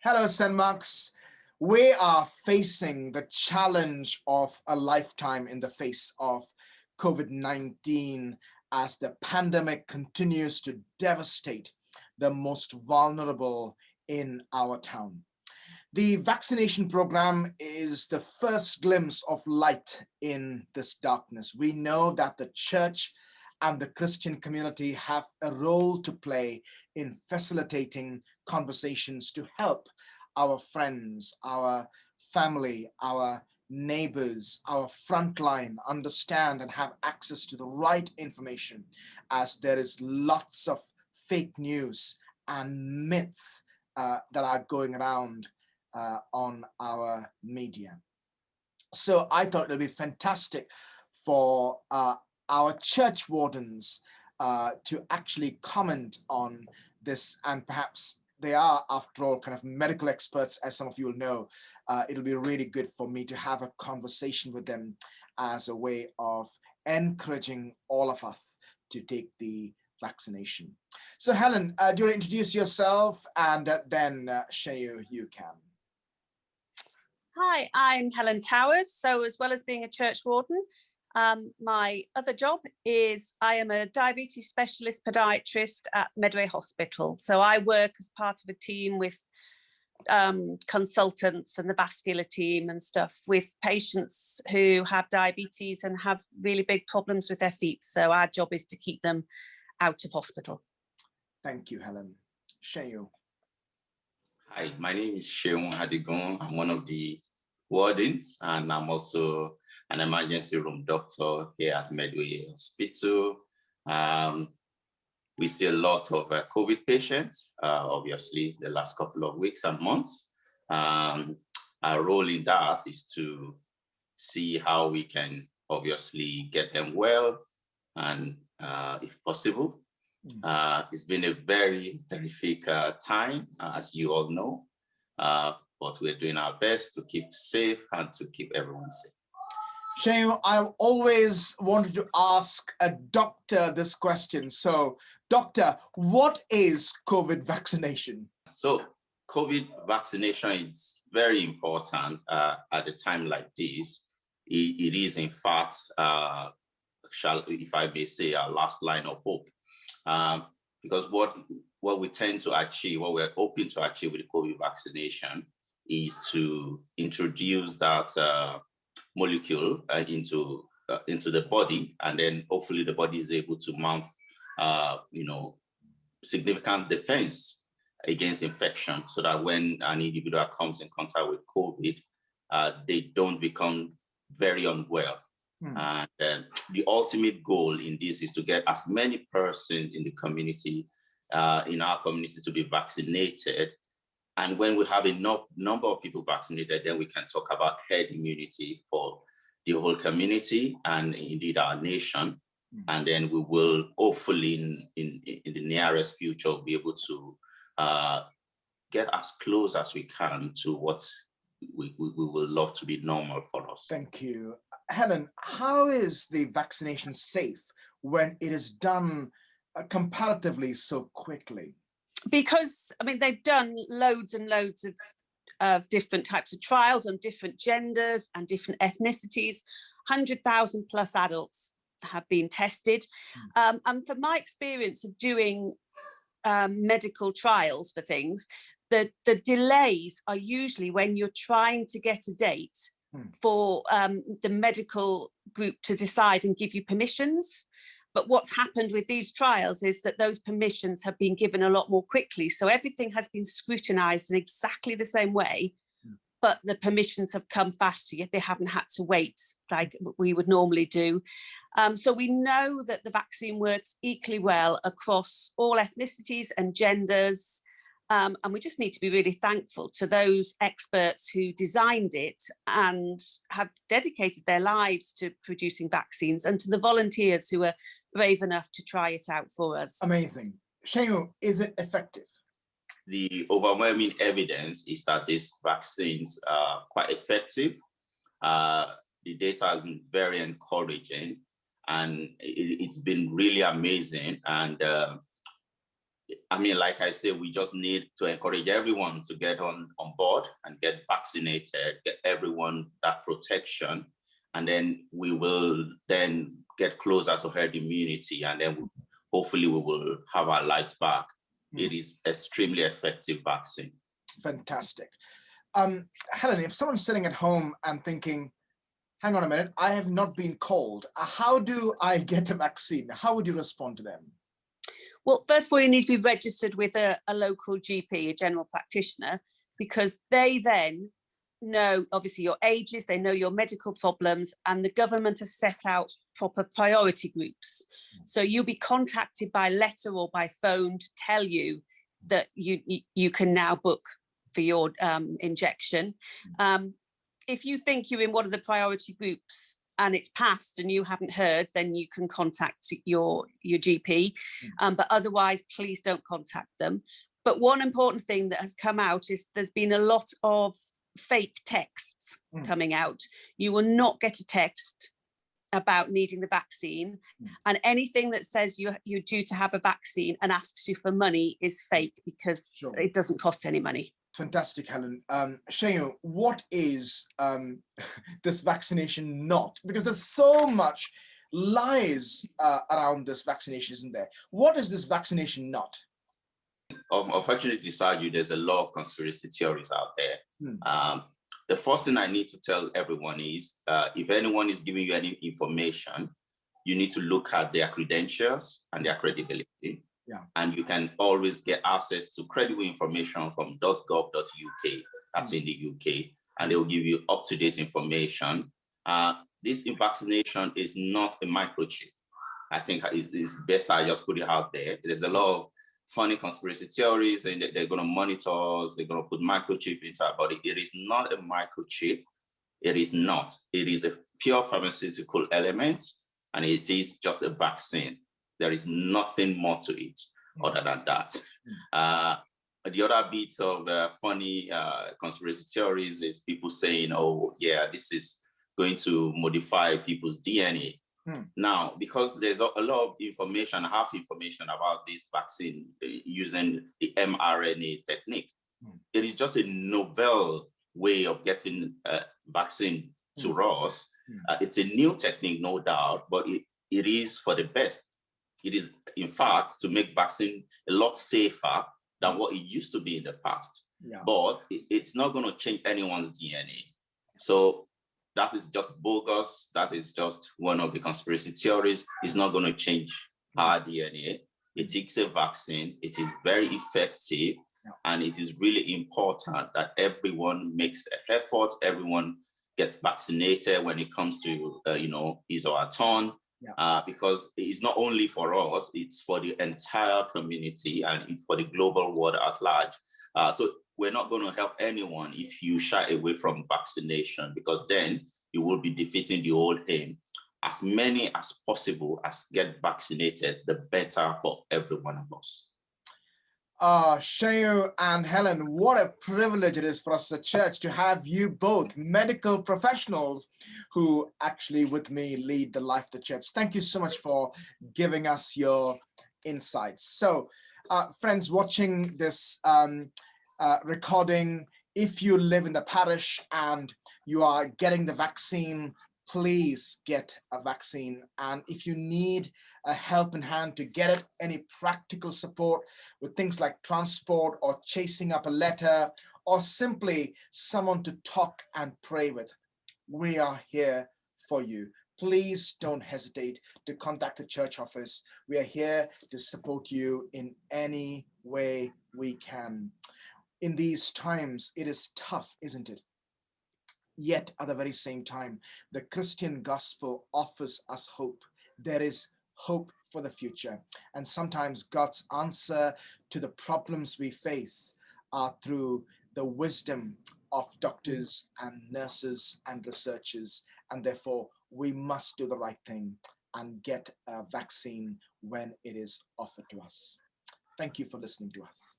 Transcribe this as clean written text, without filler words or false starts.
Hello, Senmax. We are facing the challenge of a lifetime in the face of COVID-19 as the pandemic continues to devastate the most vulnerable in our town. The vaccination program is the first glimpse of light in this darkness. We know that the church and the Christian community have a role to play in facilitating conversations to help our friends, our family, our neighbors, our frontline understand and have access to the right information, as there is lots of fake news and myths that are going around on our media. So I thought it would be fantastic for our church wardens to actually comment on this, and perhaps they are, after all, kind of medical experts, as some of you will know. It'll be really good for me to have a conversation with them as a way of encouraging all of us to take the vaccination. So Helen, do you want to introduce yourself, and then Seun, you can. Hi, I'm Helen Towers. So as well as being a church warden, my other job is I am a diabetes specialist pediatrist at Medway Hospital. So I work as part of a team with consultants and the vascular team and stuff with patients who have diabetes and have really big problems with their feet. So our job is to keep them out of hospital. Thank you, Helen. Seun. Hi, my name is Seun Adigun. I'm one of the wardens, and I'm also an emergency room doctor here at Medway Hospital. We see a lot of COVID patients, obviously, the last couple of weeks and months. Our role in that is to see how we can obviously get them well, and if possible. It's been a very terrific time, as you all know. But we're doing our best to keep safe and to keep everyone safe. Seun, I've always wanted to ask a doctor this question. So, doctor, what is COVID vaccination? So, COVID vaccination is very important at a time like this. It is, in fact, if I may say, our last line of hope. Because what we tend to achieve, what we're hoping to achieve with the COVID vaccination, is to introduce that molecule into the body, and then hopefully the body is able to mount, significant defense against infection, so that when an individual comes in contact with COVID, they don't become very unwell. And the ultimate goal in this is to get as many persons in the community, in our community, to be vaccinated. And when we have enough number of people vaccinated, then we can talk about herd immunity for the whole community and indeed our nation. And then we will hopefully in the nearest future be able to get as close as we can to what we will love to be normal for us. Thank you. Helen, how is the vaccination safe when it is done comparatively so quickly? Because, I mean, they've done loads and loads of different types of trials on different genders and different ethnicities. 100,000 plus adults have been tested. And from my experience of doing medical trials for things, the delays are usually when you're trying to get a date for the medical group to decide and give you permissions. But what's happened with these trials is that those permissions have been given a lot more quickly. So everything has been scrutinised in exactly the same way, but the permissions have come faster, yet they haven't had to wait like we would normally do. So we know that the vaccine works equally well across all ethnicities and genders. And we just need to be really thankful to those experts who designed it and have dedicated their lives to producing vaccines, and to the volunteers who are brave enough to try it out for us. Amazing. Seun, is it effective? The overwhelming evidence is that these vaccines are quite effective. The data has been very encouraging, and it's been really amazing. And I mean, like I say, we just need to encourage everyone to get on board and get vaccinated, get everyone that protection, and then we will then get closer to herd immunity, and then hopefully we will have our lives back. It is extremely effective vaccine. Fantastic. Helen, if someone's sitting at home and thinking, hang on a minute, I have not been called, how do I get a vaccine? How would you respond to them? Well, first of all, you need to be registered with a local GP, a general practitioner, because they then know, obviously, your ages, they know your medical problems, and the government has set out proper priority groups. So you'll be contacted by letter or by phone to tell you that you can now book for your injection. If you think you're in one of the priority groups and it's passed and you haven't heard, then you can contact your GP. But otherwise, please don't contact them. But one important thing that has come out is there's been a lot of fake texts coming out. You will not get a text about needing the vaccine, and anything that says you're due to have a vaccine and asks you for money is fake, because it doesn't cost any money. Fantastic, Helen. Seun, what is this vaccination not? Because there's so much lies around this vaccination, isn't there? What is this vaccination not? Unfortunately, Saju, there's a lot of conspiracy theories out there. The first thing I need to tell everyone is, if anyone is giving you any information, you need to look at their credentials and their credibility. And you can always get access to credible information from .gov.uk, that's in the UK, and they'll give you up-to-date information. This vaccination is not a microchip. I think it's best I just put it out there. There's a lot of funny conspiracy theories, and they're going to monitor us, they're going to put microchip into our body. It is not a microchip. It is not. It is a pure pharmaceutical element, and it is just a vaccine. There is nothing more to it other than that. The other bits of funny conspiracy theories is people saying, oh, yeah, this is going to modify people's DNA. Now, because there's a lot of information, half information about this vaccine using the mRNA technique, it is just a novel way of getting a vaccine to us. It's a new technique, no doubt, but it is for the best. It is, in fact, to make vaccine a lot safer than what it used to be in the past. But it's not going to change anyone's DNA. So that is just bogus. That is just one of the conspiracy theories. It's not going to change our DNA. It takes a vaccine. It is very effective. And it is really important that everyone makes an effort. Everyone gets vaccinated when it comes to, his or her turn. Because it's not only for us, it's for the entire community and for the global world at large. So we're not going to help anyone if you shy away from vaccination, because then you will be defeating the whole aim. As many as possible as get vaccinated, the better for every one of us. Seun and Helen, what a privilege it is for us as a church to have you both, medical professionals who actually with me lead the life of the church. Thank you so much for giving us your insights. So friends watching this recording, if you live in the parish and you are getting the vaccine, please get a vaccine. And if you need a helping hand to get it, any practical support with things like transport or chasing up a letter, or simply someone to talk and pray with, we are here for you. Please don't hesitate to contact the church office. We are here to support you in any way we can. In these times, it is tough, isn't it? Yet at the very same time, the Christian gospel offers us hope. There is hope for the future. And sometimes God's answer to the problems we face are through the wisdom of doctors and nurses and researchers. And therefore, we must do the right thing and get a vaccine when it is offered to us. Thank you for listening to us.